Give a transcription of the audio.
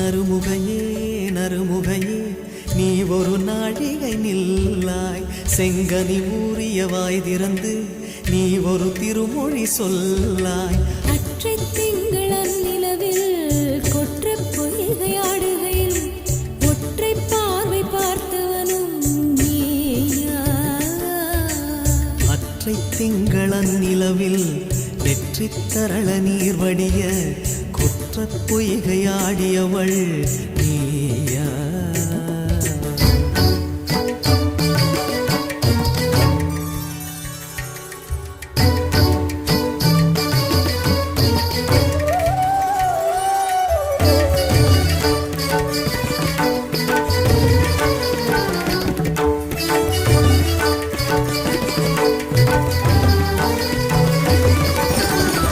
நறுமுகையே நறுமுகையே நீ ஒரு நாழிகை நில்லாய் செங்கனி ஊறிய வாய் திறந்து நீ ஒரு திருமொழி சொல்லாய் அற்றை திங்களன் நிலவில் கொற்ற பொய்கையாடுகையில் ஒற்றை பார்வை பார்த்தவனும் நீயா அற்றை திங்களன் நிலவில் வெற்றி தரள நீர் வடிய கொற்ற பொய்கையாடியவள் நீ